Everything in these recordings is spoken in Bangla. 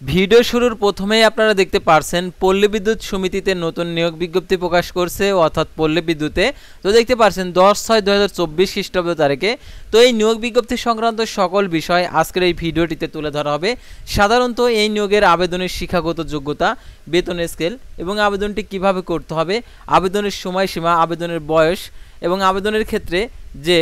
ভিডিও শুরুর প্রথমেই আপনারা দেখতে পারছেন পল্লী বিদ্যুৎ সমিতিতে নতুন নিয়োগ বিজ্ঞপ্তি প্রকাশ করছে, অর্থাৎ পল্লী বিদ্যুতে। তো দেখতে পারছেন 10/6/2024 খ্রিস্টাব্দ তারিখে। তো এই নিয়োগ বিজ্ঞপ্তি সংক্রান্ত সকল বিষয় আজকের এই ভিডিওটিতে তুলে ধরা হবে। সাধারণত এই নিয়োগের আবেদনের শিক্ষাগত যোগ্যতা, বেতন স্কেল এবং আবেদনটি কিভাবে করতে হবে, আবেদনের সময়সীমা, আবেদনের বয়স এবং আবেদনের ক্ষেত্রে যে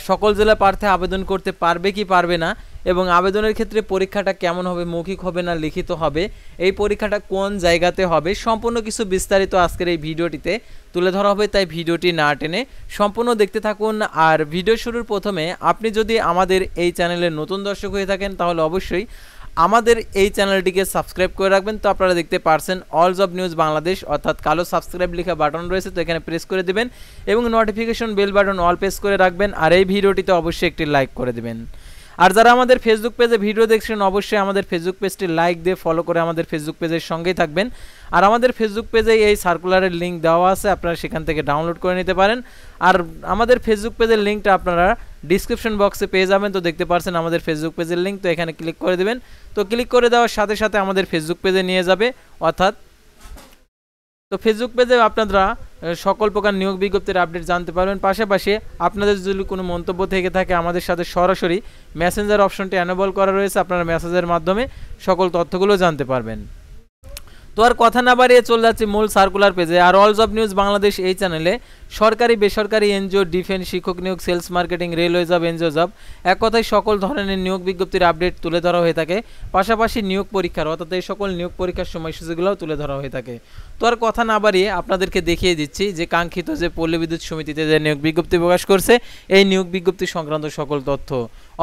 সকল জেলা প্রার্থী আবেদন করতে পারবে কি পারবে না এবং আবেদনের ক্ষেত্রে পরীক্ষাটা কেমন হবে, মৌখিক হবে না লিখিত হবে, এই পরীক্ষাটা কোন জায়গাতে হবে, সম্পূর্ণ কিছু বিস্তারিত আজকের এই ভিডিওটিতে তুলে ধরা হবে। তাই ভিডিওটি না টেনে সম্পূর্ণ দেখতে থাকুন। আর ভিডিও শুরুর প্রথমে আপনি যদি আমাদের এই চ্যানেলের নতুন দর্শক হয়ে থাকেন তাহলে অবশ্যই আমাদের এই চ্যানেলটিকে সাবস্ক্রাইব করে রাখবেন। তো আপনারা দেখতে পারছেন অল জব নিউজ বাংলাদেশ, অর্থাৎ কালো সাবস্ক্রাইব লেখা বাটন রয়েছে, তো এখানে প্রেস করে দেবেন এবং notification bell button all press করে রাখবেন। আর এই ভিডিওটিতে অবশ্যই একটি লাইক করে দেবেন। আর যারা আমাদের ফেসবুক পেজে ভিডিও দেখছেন অবশ্যই আমাদের ফেসবুক পেজটি লাইক দিয়ে ফলো করে আমাদের ফেসবুক পেজের সঙ্গেই থাকবেন। আর আমাদের ফেসবুক পেজে এই সার্কুলারের লিঙ্ক দেওয়া আছে, আপনারা সেখান থেকে ডাউনলোড করে নিতে পারেন। আর আমাদের ফেসবুক পেজের লিঙ্কটা আপনারা ডিসক্রিপশন বক্সে পেয়ে যাবেন। তো দেখতে পাচ্ছেন আমাদের ফেসবুক পেজের লিঙ্ক, তো এখানে ক্লিক করে দেবেন। তো ক্লিক করে দেওয়ার সাথে সাথে আমাদের ফেসবুক পেজে নিয়ে যাবে, অর্থাৎ তো ফেসবুক পেজে আপনারা সকল প্রকার নিয়োগ বিজ্ঞপ্তির আপডেট জানতে পারবেন। পাশাপাশি আপনাদের যদি কোনো মন্তব্য থেকে থাকে আমাদের সাথে সরাসরি মেসেঞ্জার অপশনটি এনেবল করা রয়েছে, আপনারা মেসেজের মাধ্যমে সকল তথ্যগুলো জানতে পারবেন। তো আর কথা না বাড়িয়ে চলে যাচ্ছি মূল সার্কুলার পেজে। আর অল জব নিউজ বাংলাদেশ এই চ্যানেলে সরকারি, বেসরকারি, এনজিও, ডিফেন্স, শিক্ষক নিয়োগ, sales marketing, railway job, NGO job, এক কথায় সকল ধরনের নিয়োগ বিজ্ঞপ্তির আপডেট তুলে ধরা হয়ে থাকে। পাশাপাশি নিয়োগ পরীক্ষার, অর্থাৎ এই সকল নিয়োগ পরীক্ষার সময়সূচিগুলোও তুলে ধরা হয়ে থাকে। তো আর কথা না বাড়িয়ে আপনাদেরকে দেখিয়ে দিচ্ছি যে কাঙ্ক্ষিত যে পল্লী বিদ্যুৎ সমিতিতে যে নিয়োগ বিজ্ঞপ্তি প্রকাশ করছে এই নিয়োগ বিজ্ঞপ্তি সংক্রান্ত সকল তথ্য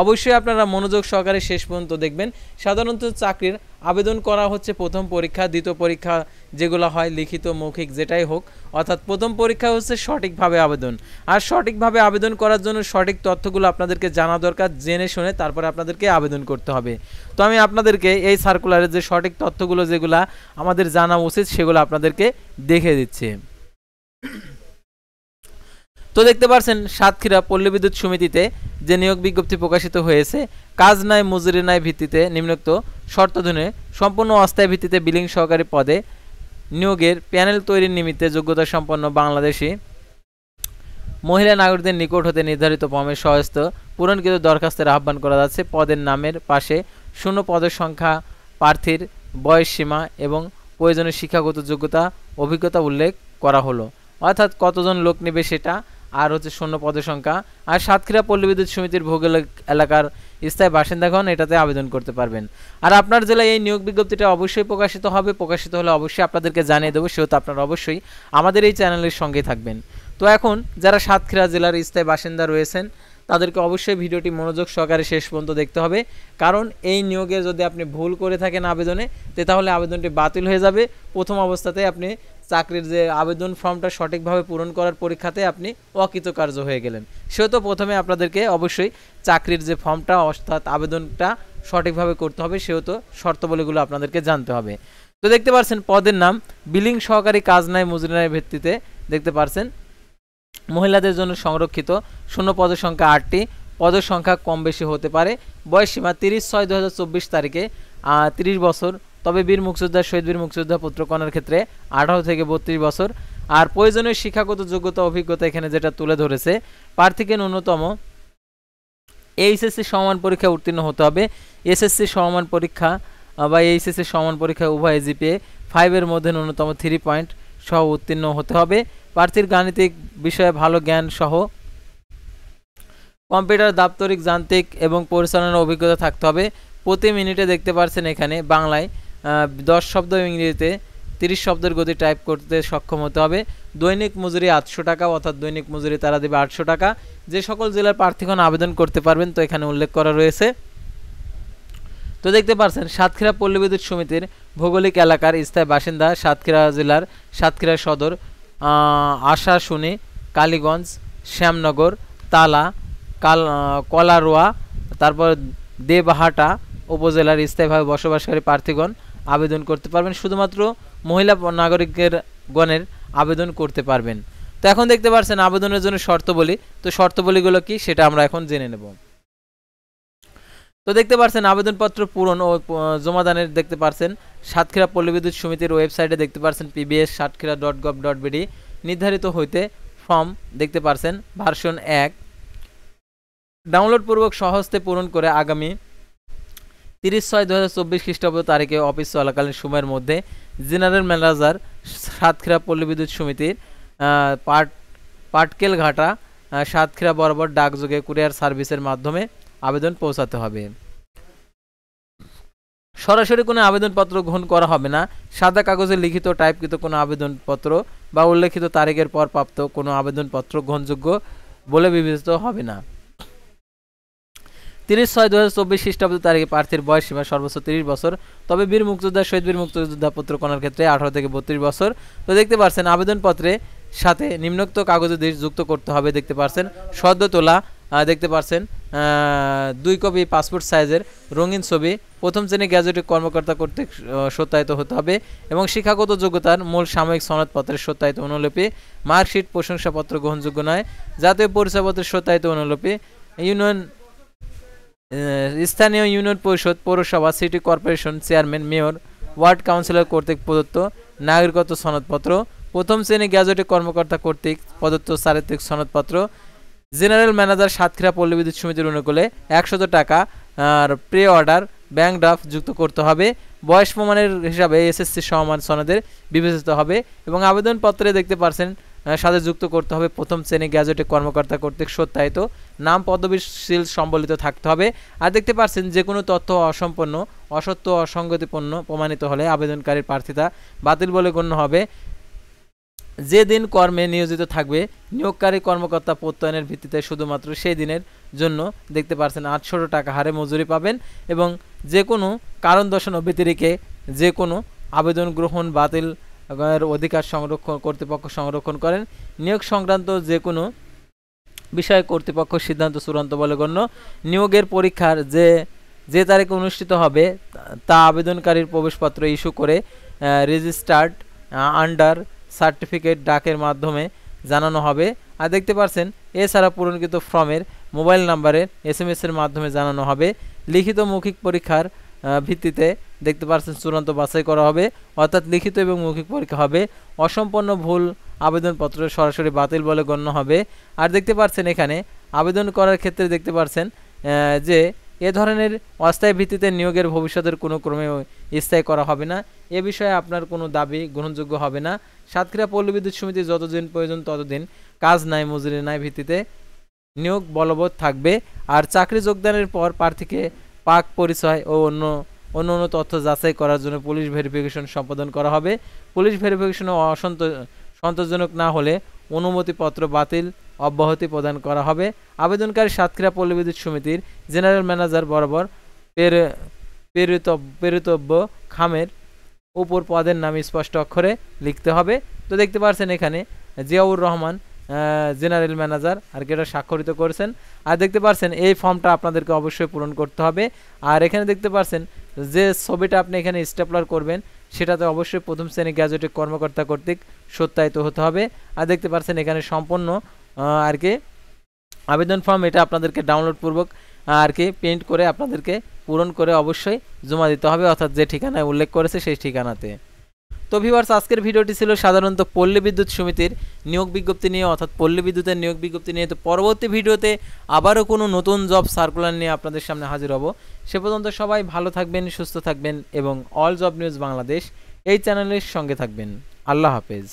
অবশ্যই আপনারা মনোযোগ সহকারে শেষ পর্যন্ত দেখবেন। সাধারণত চাকরির আবেদন করা হচ্ছে প্রথম পরীক্ষা, দ্বিতীয় পরীক্ষা যেগুলো হয় লিখিত, মৌখিক যেটাই হোক, অর্থাৎ প্রথম পরীক্ষা হচ্ছে সঠিকভাবে আবেদন। আর সঠিকভাবে আবেদন করার জন্য সঠিক তথ্যগুলো আপনাদেরকে জানা দরকার, জেনে শুনে তারপরে আপনাদেরকে আবেদন করতে হবে। তো আমি আপনাদেরকে এই সার্কুলারের যে সঠিক তথ্যগুলো যেগুলো আমাদের জানা উচিত সেগুলো আপনাদেরকে দেখে দিচ্ছি। তো দেখতে পাচ্ছেন সাতক্ষীরা পল্লী বিদ্যুৎ সমিতিতে যে নিয়োগ বিজ্ঞপ্তি প্রকাশিত হয়েছে, কাজ নাই মজুরি নাই ভিত্তিতে নিম্নোক্ত শর্তাধীনে সম্পূর্ণ অস্থায়ী ভিত্তিতে বিলিং সহকারী পদে নিয়োগের প্যানেল তৈরির নিমিত্তে যোগ্যতা সম্পন্ন বাংলাদেশি মহিলা নাগরিকদের নিকট হতে নির্ধারিত ফর্মের সহস্ত পূরণকৃত দরখাস্তের আহ্বান করা যাচ্ছে। পদের নামের পাশে শূন্য পদের সংখ্যা, প্রার্থীর বয়স সীমা এবং প্রয়োজনীয় শিক্ষাগত যোগ্যতা, অভিজ্ঞতা উল্লেখ করা হলো, অর্থাৎ কতজন লোক নেবে সেটা, আর হচ্ছে শূন্য পদের সংখ্যা। আর সাতক্ষীরা পল্লী বিদ্যুৎ সমিতির ভৌগোলিক এলাকার স্থায়ী বাসিন্দাগণ এটাতে আবেদন করতে পারবেন। আর আপনার জেলায় এই নিয়োগ বিজ্ঞপ্তিটা অবশ্যই প্রকাশিত হবে, প্রকাশিত হলে অবশ্যই আপনাদেরকে জানিয়ে দেবো, সেহেতু আপনারা অবশ্যই আমাদের এই চ্যানেলের সঙ্গে থাকবেন। তো এখন যারা সাতক্ষীরা জেলার স্থায়ী বাসিন্দা রয়েছেন তাদেরকে অবশ্যই ভিডিওটি মনোযোগ সহকারে শেষ পর্যন্ত দেখতে হবে, কারণ এই নিয়োগে যদি আপনি ভুল করে থাকেন আবেদনে তাহলে আবেদনটি বাতিল হয়ে যাবে। প্রথম অবস্থাতে আপনি চাকরির যে আবেদন ফর্মটা সঠিকভাবে পূরণ করার পরীক্ষাতে আপনি অকৃতকার্য হয়ে গেলেন। সেহেতু প্রথমে আপনাদেরকে অবশ্যই চাকরির যে ফর্মটা, অর্থাৎ আবেদনটা সঠিকভাবে করতে হবে, সেহেতু শর্তাবলীগুলো আপনাদেরকে জানতে হবে। তো দেখতে পাচ্ছেন পদের নাম বিলিং সহকারী, কাজ নাই মজুরি নাই ভিত্তিতে দেখতে পাচ্ছেন মহিলাদের জন্য সংরক্ষিত, শূন্য পদের সংখ্যা 8টি, পদের সংখ্যা কম বেশি হতে পারে। বয়স সীমা 30/6/2024 তারিখে 30 বছর, তবে বীর মুক্তিযোদ্ধা, শহীদ বীর মুক্তিযোদ্ধা পুত্রকন্যার ক্ষেত্রে 18 থেকে 32 বছর। আর প্রয়োজনীয় শিক্ষাগত যোগ্যতা, অভিজ্ঞতা এখানে যেটা তুলে ধরেছে, প্রার্থীকে ন্যূনতম এইচএসসি সমমান পরীক্ষা উত্তীর্ণ হতে হবে। এসএসসি সমমান পরীক্ষা বা এইচএসসি সমমান পরীক্ষা উভয় জিপিএ 5 মধ্যে ন্যূনতম 3 পয়েন্ট সহ উত্তীর্ণ হতে হবে। প্রার্থীর গাণিতিক বিষয়ে ভালো জ্ঞান সহ কম্পিউটার, দাপ্তরিক, যান্ত্রিক এবং পরিচালনার অভিজ্ঞতা থাকতে হবে। প্রতি মিনিটে দেখতে পাচ্ছেন এখানে বাংলায় 10 শব্দ, ইংরেজিতে 30 শব্দের গতি টাইপ করতে সক্ষম হতে হবে। দৈনিক মজুরি 800 টাকা, অর্থাৎ দৈনিক মজুরি তারা দেবে 800 টাকা। যে সকল জেলার প্রার্থীগণ আবেদন করতে পারবেন তো এখানে উল্লেখ করা রয়েছে। তো দেখতে পাচ্ছেন সাতক্ষীরা পল্লী বিদ্যুৎ সমিতির ভৌগোলিক এলাকার স্থায়ী বাসিন্দা সাতক্ষীরা জেলার সাতক্ষীরা সদর, আশাশুনি, কালীগঞ্জ, শ্যামনগর, তালা, কলারোয়া, তারপর দেবহাটা উপজেলার স্থায়ীভাবে বসবাসকারী প্রার্থীগণ আবেদন করতে পারবেন। শুধুমাত্র মহিলা নাগরিকের গণের আবেদন করতে পারবেন। তো এখন দেখতে পাচ্ছেন আবেদনের জন্য শর্তাবলী। তো শর্তাবলীগুলো কি সেটা আমরা এখন জেনে নেব। তো দেখতে পাচ্ছেন আবেদনপত্র পূরণ ও জমাদানের দেখতে পাচ্ছেন সাতক্ষীরা পল্লী বিদ্যুৎ সমিতির ওয়েবসাইটে দেখতে পাচ্ছেন pbs.satkira.gov.bd নির্ধারিত হইতে ফর্ম দেখতে পাচ্ছেন ভার্সন 1 ডাউনলোড পূর্বক সহজতে পূরণ করে আগামী 30/6/2024 খ্রিস্টাব্দ তারিখে অফিস চলাকালীন সময়ের মধ্যে জেনারেল ম্যানেজার সাতক্ষীরা পল্লী বিদ্যুৎ সমিতির পাটকেল ঘাটা সাতক্ষীরা বরাবর ডাকযোগে কুরিয়ার সার্ভিসের মাধ্যমে আবেদন পৌঁছাতে হবে। সরাসরি কোনো আবেদনপত্র গ্রহণ করা হবে না। সাদা কাগজে লিখিত টাইপকৃত কোনো আবেদনপত্র বা উল্লেখিত তারিখের পর প্রাপ্ত কোনো আবেদনপত্র গ্রহণযোগ্য বলে বিবেচিত হবে না। 30/6/2024 খ্রিস্টাব্দ তারিখে প্রার্থীর বয়স সীমা সর্বোচ্চ 30 বছর, তবে বীর মুক্তিযোদ্ধা শহীদ বীর মুক্তিযোদ্ধা পুত্র কন্যার ক্ষেত্রে 18 থেকে 32 বছর। তো দেখতে পাচ্ছেন আবেদনপত্রে সাথে নিম্নোক্ত কাগজে যুক্ত করতে হবে। দেখতে পাচ্ছেন সদ্য তোলা দেখতে পাচ্ছেন 2 কপি পাসপোর্ট সাইজের রঙিন ছবি, প্রথম শ্রেণী গ্যাজেটেড কর্মকর্তা কর্তৃক সত্যায়িত হতে হবে এবং শিক্ষাগত যোগ্যতার মূল সাময়িক সনদপত্রের সত্যায়িত অনুলিপি, মার্কশিট, প্রশংসাপত্র গ্রহণযোগ্য নয়, জাতীয় পরিচয়পত্রের সত্যায়িত অনুলিপি, স্থানীয় ইউনিয়ন পরিষদ, পৌরসভা, city corporation chairman, mayor, ward councillor কর্তৃক প্রদত্ত নাগরিকত্ব সনদপত্র, প্রথম শ্রেণী গ্যাজেটেড কর্মকর্তা কর্তৃক প্রদত্ত চারিত্রিক সনদপত্র, জেনারেল ম্যানেজার সাতক্ষীরা পল্লী বিদ্যুৎ সমিতির অনুকূলে 100 টাকা আর প্রি অর্ডার ব্যাংক ড্রাফট যুক্ত করতে হবে। বয়স প্রমাণের হিসাবে এসএসসি সমান সনদের বিবেচিত হবে এবং আবেদনপত্রে দেখতে পাচ্ছেন সাথে যুক্ত করতে হবে প্রথম শ্রেণী গ্যাজেটেড কর্মকর্তা কর্তৃক সত্যায়িত নাম, পদবীর সিল সম্বলিত থাকতে হবে। আর দেখতে পাচ্ছেন যে কোনো তথ্য অসম্পূর্ণ, অসত্য, অসঙ্গতিপূর্ণ প্রমাণিত হলে আবেদনকারীর প্রার্থিতা বাতিল বলে গণ্য হবে। যে দিন কর্মে নিয়োজিত থাকবে নিয়োগকারী কর্মকর্তা প্রত্যয়নের ভিত্তিতে শুধুমাত্র সেই দিনের জন্য দেখতে পাচ্ছেন 800 টাকা হারে মজুরি পাবেন এবং যে কোনো কারণ দর্শানো ব্যতিরেকে যে কোনো আবেদন গ্রহণ বাতিল অধিকার কর্তৃপক্ষ সংরক্ষণ করেন। নিয়োগ সংক্রান্ত যে কোনো বিষয়ে কর্তৃপক্ষ সিদ্ধান্ত চূড়ান্ত বলে গণ্য। নিয়োগের পরীক্ষার যে তারিখে অনুষ্ঠিত হবে তা আবেদনকারীর প্রবেশপত্র ইস্যু করে রেজিস্টার্ড আন্ডার সার্টিফিকেট ডাকের মাধ্যমে জানানো হবে। আর দেখতে পাচ্ছেন এছাড়া পূরণকৃত ফর্মের মোবাইল নাম্বারে SMS এর মাধ্যমে জানানো হবে। লিখিত মৌখিক পরীক্ষার ভিত্তিতে দেখতে পাচ্ছেন চূড়ান্ত বাছাই করা হবে, অর্থাৎ লিখিত এবং মৌখিক পরীক্ষা হবে। অসম্পূর্ণ ভুল আবেদনপত্র সরাসরি বাতিল বলে গণ্য হবে। আর দেখতে পাচ্ছেন এখানে আবেদন করার ক্ষেত্রে দেখতে পাচ্ছেন যে এ ধরনের অস্থায়ী ভিত্তিতে নিয়োগের ভবিষ্যতের কোনো ক্রমে স্থায়ী করা হবে না। এ বিষয়ে আপনার কোনো দাবি গ্রহণযোগ্য হবে না। সাতক্ষীরা পল্লী বিদ্যুৎ সমিতি যতদিন প্রয়োজন ততদিন কাজ নাই মজুরি নাই ভিত্তিতে নিয়োগ বলবৎ থাকবে। আর চাকরি যোগদানের পর প্রার্থীকে পাক পরিচয় ও অন্য তথ্য যাচাই করার জন্য পুলিশ ভেরিফিকেশন সম্পাদন করা হবে। পুলিশ ভেরিফিকেশনে সন্তোষজনক না হলে অনুমতিপত্র বাতিল অব্যাহতি প্রদান করা হবে। আবেদনকারী সাতক্ষীরা পল্লী বিদ্যুৎ সমিতির জেনারেল ম্যানেজার বরাবর প্রেরিতব্য খামের উপর পদের নাম স্পষ্ট অক্ষরে লিখতে হবে। তো দেখতে পাচ্ছেন এখানে জিয়াউর রহমান জেনারেল ম্যানেজার আর কি এটা স্বাক্ষরিত করেছেন। আর দেখতে পাচ্ছেন এই ফর্মটা আপনাদেরকে অবশ্যই পূরণ করতে হবে। আর এখানে দেখতে পাচ্ছেন যে ছবিটা আপনি এখানে স্টেপলার করবেন সেটাতে অবশ্যই প্রথম শ্রেণী গ্যাজেটেড কর্মকর্তা কর্তৃক সত্যায়িত হতে হবে। আর দেখতে পাচ্ছেন এখানে সম্পূর্ণ আর কি আবেদন ফর্ম এটা আপনাদেরকে ডাউনলোড পূর্বক আর কি প্রিন্ট করে আপনাদেরকে পূরণ করে অবশ্যই জমা দিতে হবে, অর্থাৎ যে ঠিকানায় উল্লেখ করেছে সেই ঠিকানাতে। তো ভিউয়ার্স আজকের ভিডিওটি ছিল সাধারণত পল্লী বিদ্যুৎ সমিতির নিয়োগ বিজ্ঞপ্তি নিয়ে, অর্থাৎ পল্লী বিদ্যুতের নিয়োগ বিজ্ঞপ্তি নিয়ে। তো পরবর্তী ভিডিওতে আবারও কোনো নতুন জব সার্কুলার নিয়ে আপনাদের সামনে হাজির হব। সে পর্যন্ত সবাই ভালো থাকবেন, সুস্থ থাকবেন এবং অল জব নিউজ বাংলাদেশ এই চ্যানেলের সঙ্গে থাকবেন। আল্লাহ হাফেজ।